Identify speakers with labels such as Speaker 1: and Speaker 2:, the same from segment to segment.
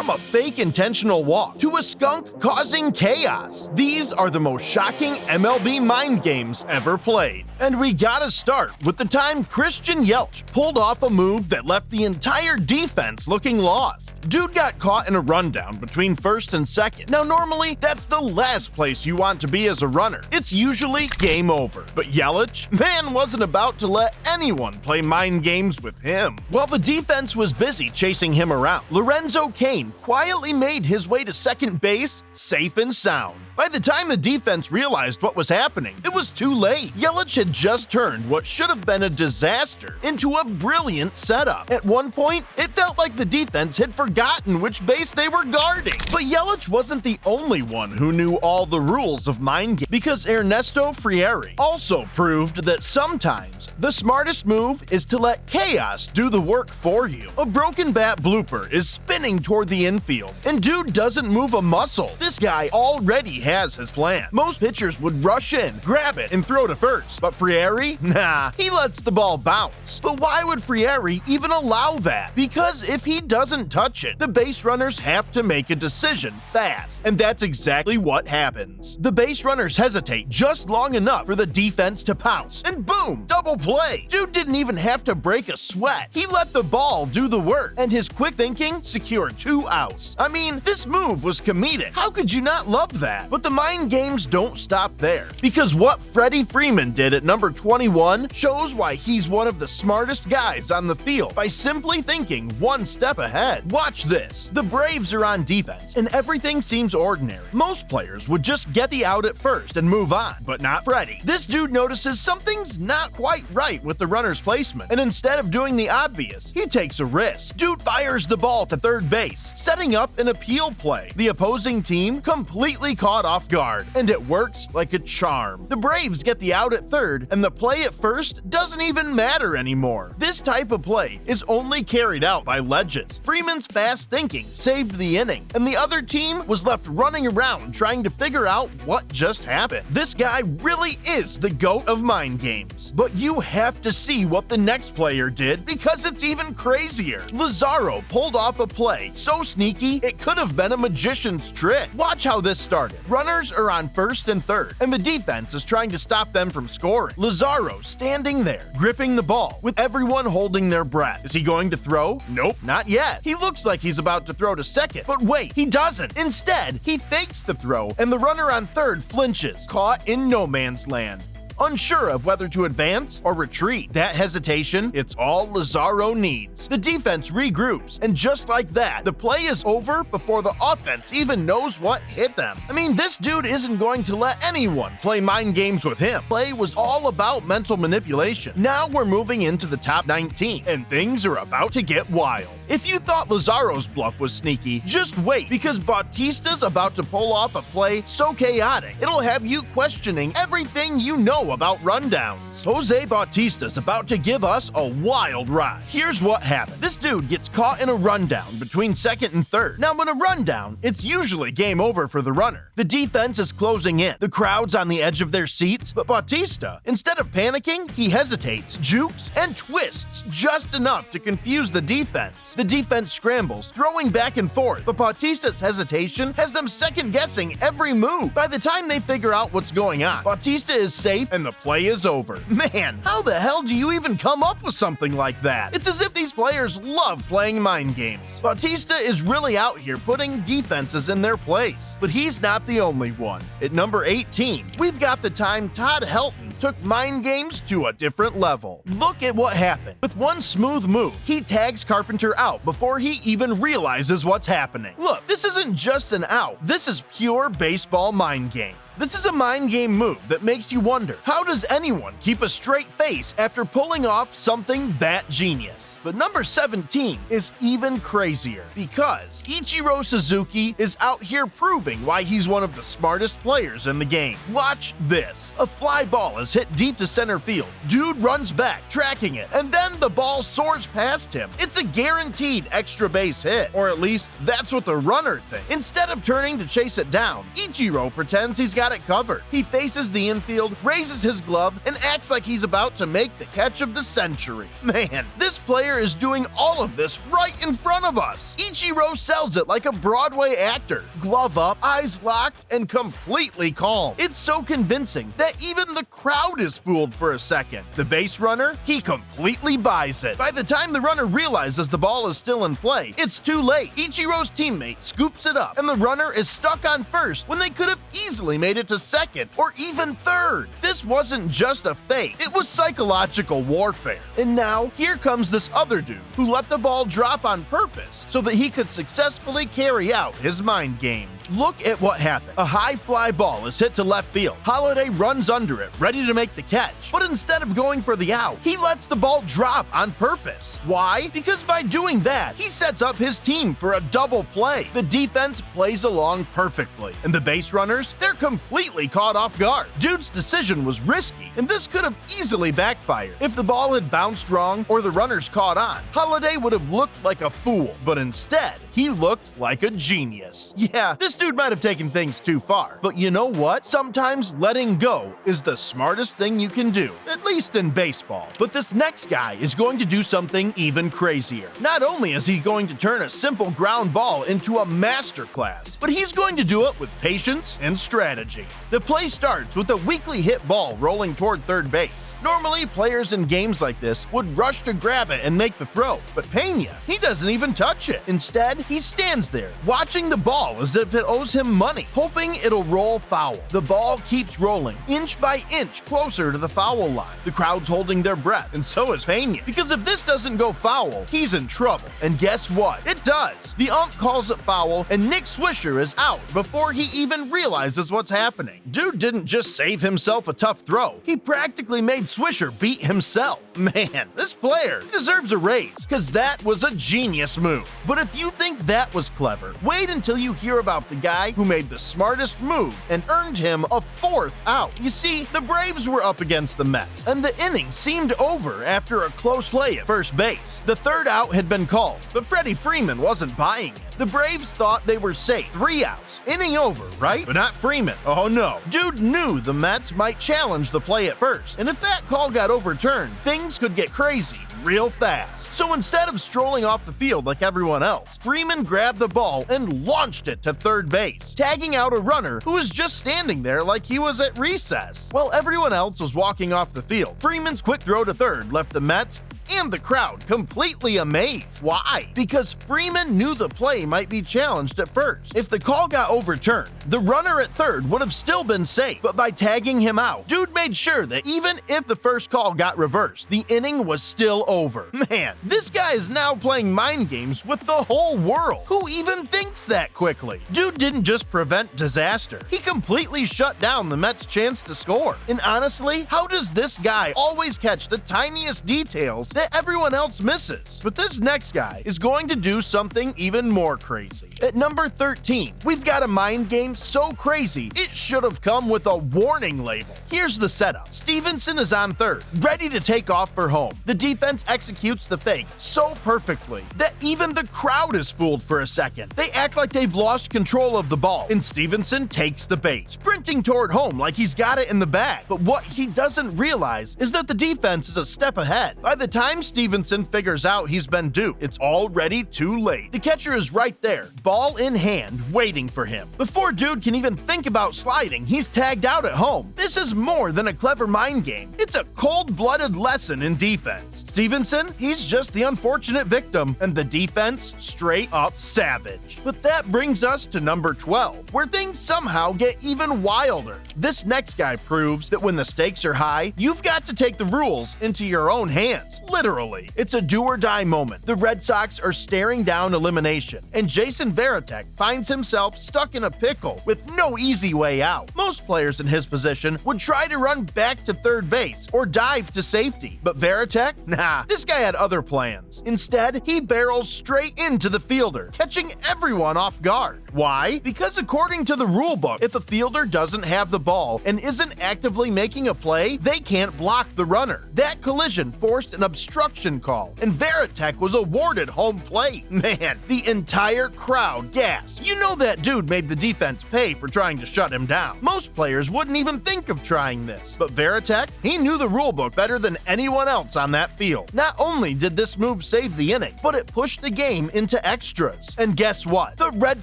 Speaker 1: From a fake intentional walk to a skunk causing chaos, these are the most shocking MLB mind games ever played. And we gotta start with the time Christian Yelich pulled off a move that left the entire defense looking lost. Dude got caught in a rundown between first and second. Now normally, that's the last place you want to be as a runner. It's usually game over. But Yelich, man, wasn't about to let anyone play mind games with him. While the defense was busy chasing him around, Lorenzo Cain quietly made his way to second base, safe and sound. By the time the defense realized what was happening, it was too late. Yelich had just turned what should have been a disaster into a brilliant setup. At one point, it felt like the defense had forgotten which base they were guarding. But Yelich wasn't the only one who knew all the rules of mind games, because Ernesto Frieri also proved that sometimes the smartest move is to let chaos do the work for you. A broken bat blooper is spinning toward the infield, and dude doesn't move a muscle. This guy already has his plan. Most pitchers would rush in, grab it, and throw to first. But Frieri? Nah, he lets the ball bounce. But why would Frieri even allow that? Because if he doesn't touch it, the base runners have to make a decision fast. And that's exactly what happens. The base runners hesitate just long enough for the defense to pounce, and boom, double play. Dude didn't even have to break a sweat. He let the ball do the work, and his quick thinking secured 2 outs. I mean, this move was comedic. How could you not love that? But the mind games don't stop there, because what Freddie Freeman did at number 21 shows why he's one of the smartest guys on the field by simply thinking one step ahead. Watch this. The Braves are on defense, and everything seems ordinary. Most players would just get the out at first and move on, but not Freddie. This dude notices something's not quite right with the runner's placement, and instead of doing the obvious, he takes a risk. Dude fires the ball to third base, setting up an appeal play. The opposing team completely caught off guard, and it works like a charm. The Braves get the out at third, and the play at first doesn't even matter anymore. This type of play is only carried out by legends. Freeman's fast thinking saved the inning, and the other team was left running around trying to figure out what just happened. This guy really is the GOAT of mind games. But you have to see what the next player did, because it's even crazier. Lazaro pulled off a play so sneaky it could have been a magician's trick. Watch how this started. Runners are on first and third, and the defense is trying to stop them from scoring. Lazaro standing there, gripping the ball, with everyone holding their breath. Is he going to throw? Nope, not yet. He looks like he's about to throw to second, but wait, he doesn't. Instead, he fakes the throw, and the runner on third flinches, caught in no man's land, unsure of whether to advance or retreat. That hesitation, it's all Lazaro needs. The defense regroups, and just like that, the play is over before the offense even knows what hit them. I mean, this dude isn't going to let anyone play mind games with him. Play was all about mental manipulation. Now we're moving into the top 19, and things are about to get wild. If you thought Lazaro's bluff was sneaky, just wait, because Bautista's about to pull off a play so chaotic, it'll have you questioning everything you know about rundowns. Jose Bautista's about to give us a wild ride. Here's what happened. This dude gets caught in a rundown between second and third. Now, in a rundown, it's usually game over for the runner. The defense is closing in. The crowd's on the edge of their seats, but Bautista, instead of panicking, he hesitates, jukes, and twists just enough to confuse the defense. The defense scrambles, throwing back and forth, but Bautista's hesitation has them second-guessing every move. By the time they figure out what's going on, Bautista is safe and the play is over. Man, how the hell do you even come up with something like that? It's as if these players love playing mind games. Bautista is really out here putting defenses in their place, but he's not the only one. At number 18, we've got the time Todd Helton took mind games to a different level. Look at what happened. With one smooth move, he tags Carpenter out before he even realizes what's happening. Look, this isn't just an out. This is pure baseball mind game. This is a mind game move that makes you wonder, how does anyone keep a straight face after pulling off something that genius? But number 17 is even crazier, because Ichiro Suzuki is out here proving why he's one of the smartest players in the game. Watch this. A fly ball is hit deep to center field. Dude runs back, tracking it, and then the ball soars past him. It's a guaranteed extra base hit, or at least that's what the runner thinks. Instead of turning to chase it down, Ichiro pretends he's got got it covered. He faces the infield, raises his glove, and acts like he's about to make the catch of the century. Man, this player is doing all of this right in front of us. Ichiro sells it like a Broadway actor. Glove up, eyes locked, and completely calm. It's so convincing that even the crowd is fooled for a second. The base runner, he completely buys it. By the time the runner realizes the ball is still in play, it's too late. Ichiro's teammate scoops it up, and the runner is stuck on first when they could have easily made it to second or even third. This wasn't just a fake, it was psychological warfare. And now, here comes this other dude who let the ball drop on purpose so that he could successfully carry out his mind game. Look at what happened. A high fly ball is hit to left field. Holiday runs under it, ready to make the catch. But instead of going for the out, he lets the ball drop on purpose. Why? Because by doing that, he sets up his team for a double play. The defense plays along perfectly, and the base runners, they're completely caught off guard. Dude's decision was risky, and this could have easily backfired. If the ball had bounced wrong or the runners caught on, Holiday would have looked like a fool, but instead, he looked like a genius. Yeah, this dude might have taken things too far, but you know what? Sometimes letting go is the smartest thing you can do, at least in baseball. But this next guy is going to do something even crazier. Not only is he going to turn a simple ground ball into a masterclass, but he's going to do it with patience and strategy. The play starts with a weakly hit ball rolling toward third base. Normally, players in games like this would rush to grab it and make the throw, but Pena, he doesn't even touch it. Instead, he stands there, watching the ball as if it owes him money, hoping it'll roll foul. The ball keeps rolling, inch by inch, closer to the foul line. The crowd's holding their breath, and so is Pena, because if this doesn't go foul, he's in trouble. And guess what? It does. The ump calls it foul, and Nick Swisher is out before he even realizes what's happening. Dude didn't just save himself a tough throw, he practically made Swisher beat himself. Man, this player deserves a raise, because that was a genius move. But if you think that was clever, wait until you hear about the guy who made the smartest move and earned him a fourth out. You see, the Braves were up against the Mets, and the inning seemed over after a close play at first base. The third out had been called, but Freddie Freeman wasn't buying it. The Braves thought they were safe. 3 outs. Inning over, right? But not Freeman. Oh no. Dude knew the Mets might challenge the play at first, and if that call got overturned, things could get crazy real fast. So instead of strolling off the field like everyone else, Freeman grabbed the ball and launched it to third base, tagging out a runner who was just standing there like he was at recess. While everyone else was walking off the field, Freeman's quick throw to third left the Mets and the crowd completely amazed. Why? Because Freeman knew the play might be challenged at first. If the call got overturned, the runner at third would have still been safe, but by tagging him out, dude made sure that even if the first call got reversed, the inning was still over. Man, this guy is now playing mind games with the whole world. Who even thinks that quickly? Dude didn't just prevent disaster, he completely shut down the Mets' chance to score. And honestly, how does this guy always catch the tiniest details that everyone else misses? But this next guy is going to do something even more crazy. At number 13, we've got a mind game so crazy, it should have come with a warning label. Here's the setup. Stevenson is on third, ready to take off for home. The defense executes the fake so perfectly that even the crowd is fooled for a second. They act like they've lost control of the ball, and Stevenson takes the bait, sprinting toward home like he's got it in the bag. But what he doesn't realize is that the defense is a step ahead. By the time Stevenson figures out he's been duped, it's already too late. The catcher is right there, ball in hand, waiting for him. Before dude can even think about sliding, he's tagged out at home. This is more than a clever mind game. It's a cold-blooded lesson in defense. Stevenson, he's just the unfortunate victim, and the defense straight up savage. But that brings us to number 12, where things somehow get even wilder. This next guy proves that when the stakes are high, you've got to take the rules into your own hands, literally. It's a do-or-die moment. The Red Sox are staring down elimination, and Jason Varitek finds himself stuck in a pickle with no easy way out. Most players in his position would try to run back to third base or dive to safety, but Varitek? Nah, this guy had other plans. Instead, he barrels straight into the fielder, catching everyone off guard. Why? Because according to the rulebook, if a fielder doesn't have the ball and isn't actively making a play, they can't block the runner. That collision forced an obstruction call, and Veritek was awarded home plate. Man, the entire crowd gasped. You know that dude made the defense pay for trying to shut him down. Most players wouldn't even think of trying this, but Veritek, he knew the rulebook better than anyone else on that field. Not only did this move save the inning, but it pushed the game into extras. And guess what? The Red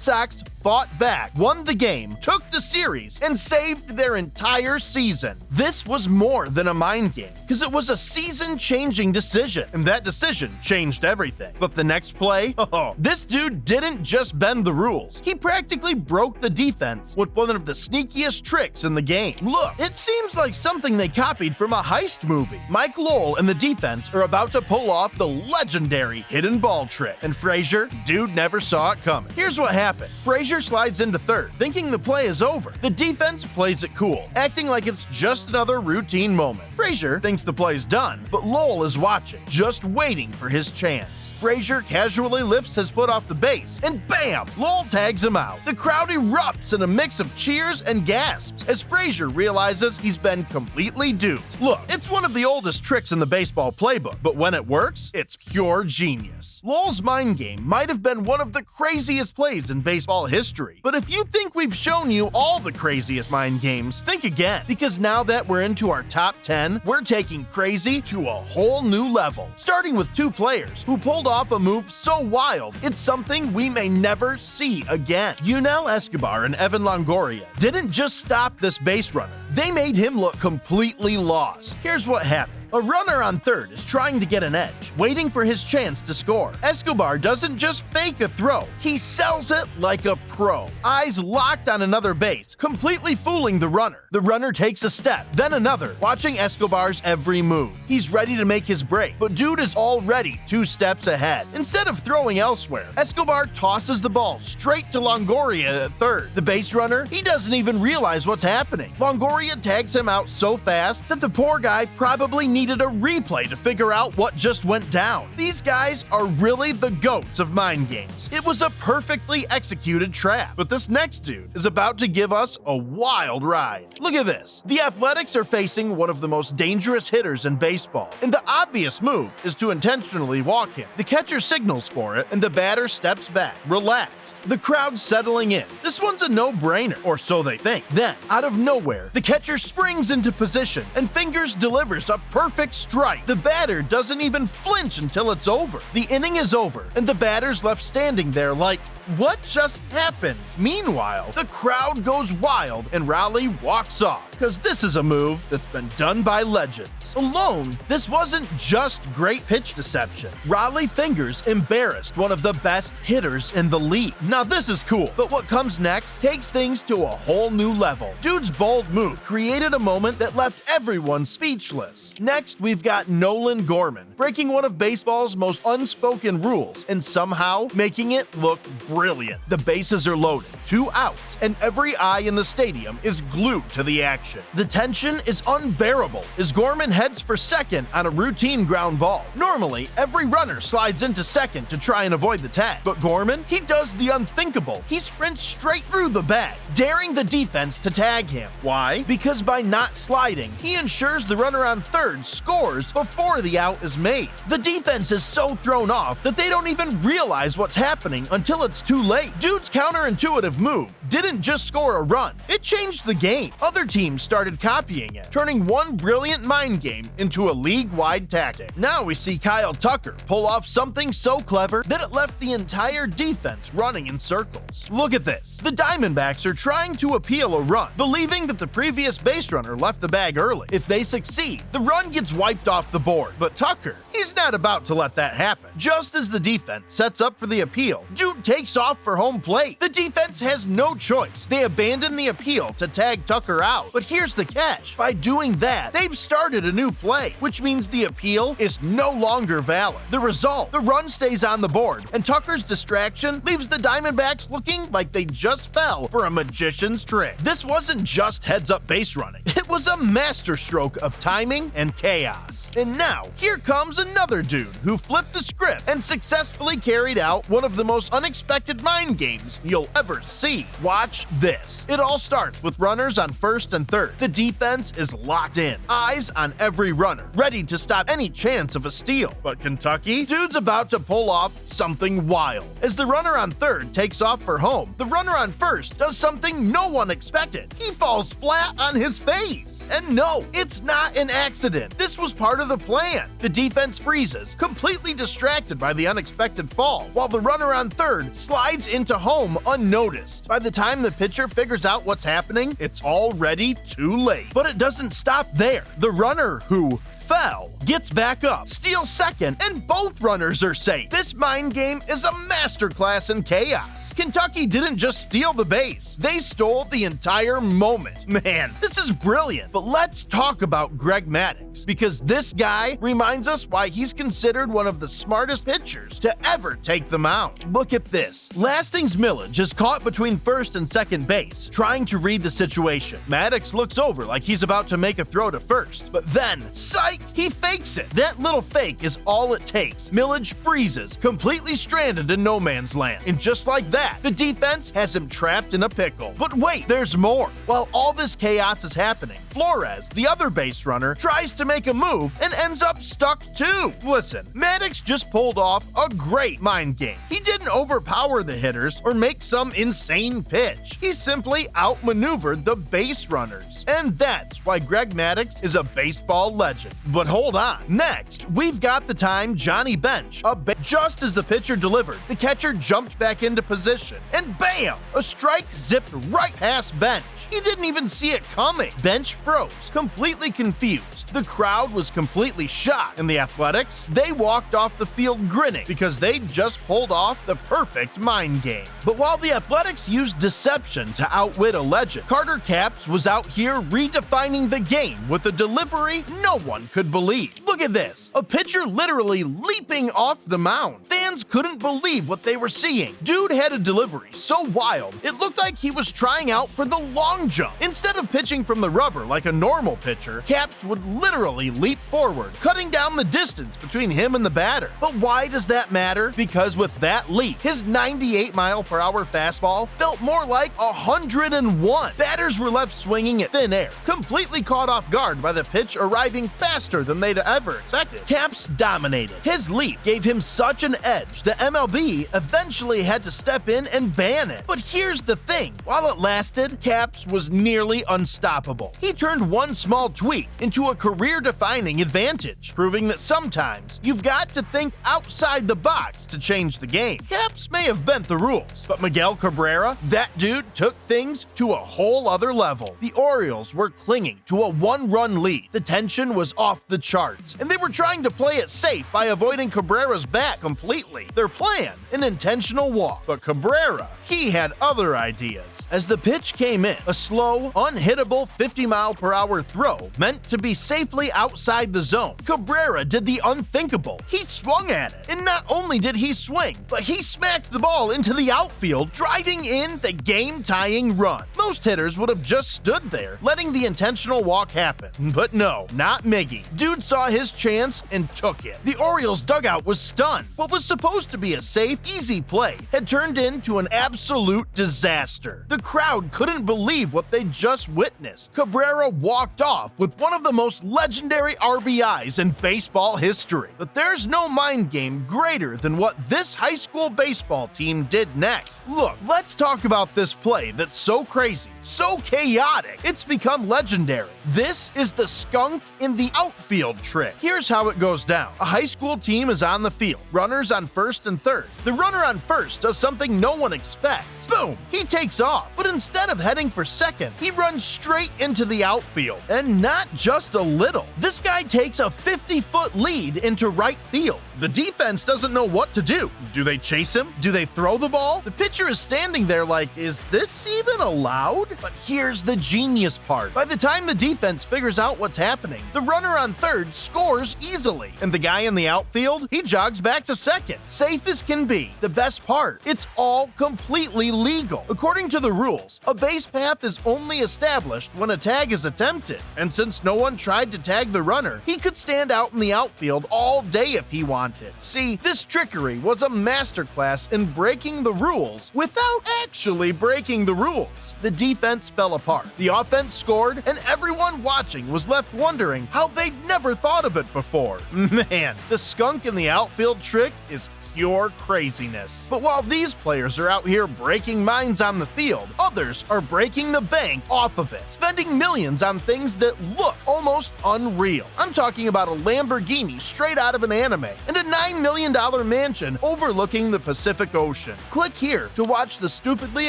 Speaker 1: Sox fought back, won the game, took the series, and saved their entire season. This was more than a mind game, because it was a season-changing decision, and that decision changed everything. But the next play, this dude didn't just bend the rules. He practically broke the defense with one of the sneakiest tricks in the game. Look, it seems like something they copied from a heist movie. Mike Lowell and the defense are about to pull off the legendary hidden ball trick, and Frazier, dude never saw it coming. Here's what happened. Frazier slides into third, thinking the play is over. The defense plays it cool, acting like it's just another routine moment. Frazier thinks the play's done, but Lowell is watching, just waiting for his chance. Frazier casually lifts his foot off the base, and bam! Lowell tags him out. The crowd erupts in a mix of cheers and gasps as Frazier realizes he's been completely duped. Look, it's one of the oldest tricks in the baseball playbook, but when it works, it's pure genius. Lowell's mind game might have been one of the craziest plays in baseball history, but if you think we've shown you all the craziest mind games, think again, because now that we're into our top 10, we're taking crazy to a whole new level, starting with two players who pulled off a move so wild, it's something we may never see again. Yunel Escobar and Evan Longoria didn't just stop this base runner, they made him look completely lost. Here's what happened. A runner on third is trying to get an edge, waiting for his chance to score. Escobar doesn't just fake a throw, he sells it like a pro. Eyes locked on another base, completely fooling the runner. The runner takes a step, then another, watching Escobar's every move. He's ready to make his break, but dude is already 2 steps ahead. Instead of throwing elsewhere, Escobar tosses the ball straight to Longoria at third. The base runner, he doesn't even realize what's happening. Longoria tags him out so fast that the poor guy probably needed a replay to figure out what just went down. These guys are really the goats of mind games. It was a perfectly executed trap, but this next dude is about to give us a wild ride. Look at this. The Athletics are facing one of the most dangerous hitters in baseball, and the obvious move is to intentionally walk him. The catcher signals for it, and the batter steps back, relaxed. The crowd's settling in. This one's a no-brainer, or so they think. Then, out of nowhere, the catcher springs into position, and Fingers delivers a perfect strike. The batter doesn't even flinch until it's over. The inning is over, and the batter's left standing there like, what just happened? Meanwhile, the crowd goes wild and Raleigh walks off, because this is a move that's been done by legends. Alone, this wasn't just great pitch deception. Raleigh Fingers embarrassed one of the best hitters in the league. Now this is cool, but what comes next takes things to a whole new level. Dude's bold move created a moment that left everyone speechless. Next, we've got Nolan Gorman, breaking one of baseball's most unspoken rules and somehow making it look brilliant. The bases are loaded, 2 outs, and every eye in the stadium is glued to the action. The tension is unbearable as Gorman heads for second on a routine ground ball. Normally, every runner slides into second to try and avoid the tag, but Gorman, he does the unthinkable. He sprints straight through the bag, daring the defense to tag him. Why? Because by not sliding, he ensures the runner on third scores before the out is made. The defense is so thrown off that they don't even realize what's happening until it's too late. Dude's counterintuitive move didn't just score a run, it changed the game. Other teams started copying it, turning one brilliant mind game into a league-wide tactic. Now we see Kyle Tucker pull off something so clever that it left the entire defense running in circles. Look at this. The Diamondbacks are trying to appeal a run, believing that the previous base runner left the bag early. If they succeed, the run gets wiped off the board, but Tucker, he's not about to let that happen. Just as the defense sets up for the appeal, dude takes off for home plate. The defense has no choice. They abandon the appeal to tag Tucker out. But here's the catch. By doing that, they've started a new play, which means the appeal is no longer valid. The result, the run stays on the board, and Tucker's distraction leaves the Diamondbacks looking like they just fell for a magician's trick. This wasn't just heads-up base running. It was a masterstroke of timing and chaos. And now, here comes another dude who flipped the script and successfully carried out one of the most unexpected unexpected mind games you'll ever see. Watch this. It all starts with runners on first and third. The defense is locked in, eyes on every runner, ready to stop any chance of a steal. But Kentucky, dude's about to pull off something wild. As the runner on third takes off for home, the runner on first does something no one expected. He falls flat on his face. And no, it's not an accident. This was part of the plan. The defense freezes, completely distracted by the unexpected fall, while the runner on third slides into home unnoticed. By the time the pitcher figures out what's happening, it's already too late. But it doesn't stop there. The runner who fell gets back up, steals second, and both runners are safe. This mind game is a masterclass in chaos. Kentucky didn't just steal the base, they stole the entire moment. Man, this is brilliant. But let's talk about Greg Maddux, because this guy reminds us why he's considered one of the smartest pitchers to ever take the mound. Look at this. Lastings Millage is caught between first and second base, trying to read the situation. Maddux looks over like he's about to make a throw to first, but then, psych! He fakes it. That little fake is all it takes. Millage freezes, completely stranded in no man's land. And just like that, the defense has him trapped in a pickle. But wait, there's more. While all this chaos is happening, Flores, the other base runner, tries to make a move and ends up stuck too. Listen, Maddux just pulled off a great mind game. He didn't overpower the hitters or make some insane pitch. He simply outmaneuvered the base runners. And that's why Greg Maddux is a baseball legend. But hold on. Next, we've got the time Johnny Bench. Just as the pitcher delivered, the catcher jumped back into position. And bam! A strike zipped right past Bench. He didn't even see it coming. Bench froze, completely confused. The crowd was completely shocked. And the Athletics, they walked off the field grinning because they just pulled off the perfect mind game. But while the Athletics used deception to outwit a legend, Carter Capps was out here redefining the game with a delivery no one could believe. Look at this. A pitcher literally leaping off the mound. Fans couldn't believe what they were seeing. Dude had a delivery so wild, it looked like he was trying out for the long jump. Instead of pitching from the rubber like a normal pitcher, Capps would literally leap forward, cutting down the distance between him and the batter. But why does that matter? Because with that leap, his 98-mile-per-hour fastball felt more like 101. Batters were left swinging at thin air, completely caught off guard by the pitch arriving faster than they'd ever expected. Capps dominated. His leap gave him such an edge that MLB eventually had to step in and ban it. But here's the thing. While it lasted, Capps was nearly unstoppable. He turned one small tweak into a career-defining advantage, proving that sometimes you've got to think outside the box to change the game. Capps may have bent the rules, but Miguel Cabrera, that dude took things to a whole other level. The Orioles were clinging to a one-run lead. The tension was off the charts, and they were trying to play it safe by avoiding Cabrera's bat completely. Their plan, an intentional walk. But Cabrera, he had other ideas. As the pitch came in, a slow, unhittable 50-mile-per-hour throw meant to be safely outside the zone. Cabrera did the unthinkable. He swung at it, and not only did he swing, but he smacked the ball into the outfield, driving in the game-tying run. Most hitters would have just stood there, letting the intentional walk happen. But no, not Miggy. Dude saw his chance and took it. The Orioles dugout was stunned. What was supposed to be a safe, easy play had turned into an absolute disaster. The crowd couldn't believe what they just witnessed. Cabrera walked off with one of the most legendary RBIs in baseball history. But there's no mind game greater than what this high school baseball team did next. Look, let's talk about this play that's so crazy, so chaotic, it's become legendary. This is the skunk in the outfield trick. Here's how it goes down. A high school team is on the field, runners on first and third. The runner on first does something no one expects. Boom! He takes off, but instead of heading for second, he runs straight into the outfield. And not just a little. This guy takes a 50-foot lead into right field. The defense doesn't know what to do. Do they chase him? Do they throw the ball? The pitcher is standing there like, is this even allowed? But here's the genius part. By the time the defense figures out what's happening, the runner on third scores easily. And the guy in the outfield, he jogs back to second. Safe as can be. The best part, it's all completely legal. According to the rules, a base path is only established when a tag is attempted. And since no one tried to tag the runner, he could stand out in the outfield all day if he wanted. wanted. See, this trickery was a masterclass in breaking the rules without actually breaking the rules. The defense fell apart, the offense scored, and everyone watching was left wondering how they'd never thought of it before. Man, the skunk in the outfield trick is pure craziness. But while these players are out here breaking minds on the field, others are breaking the bank off of it, spending millions on things that look almost unreal. I'm talking about a Lamborghini straight out of an anime and a $9 million mansion overlooking the Pacific Ocean. Click here to watch the stupidly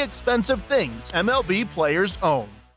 Speaker 1: expensive things MLB players own.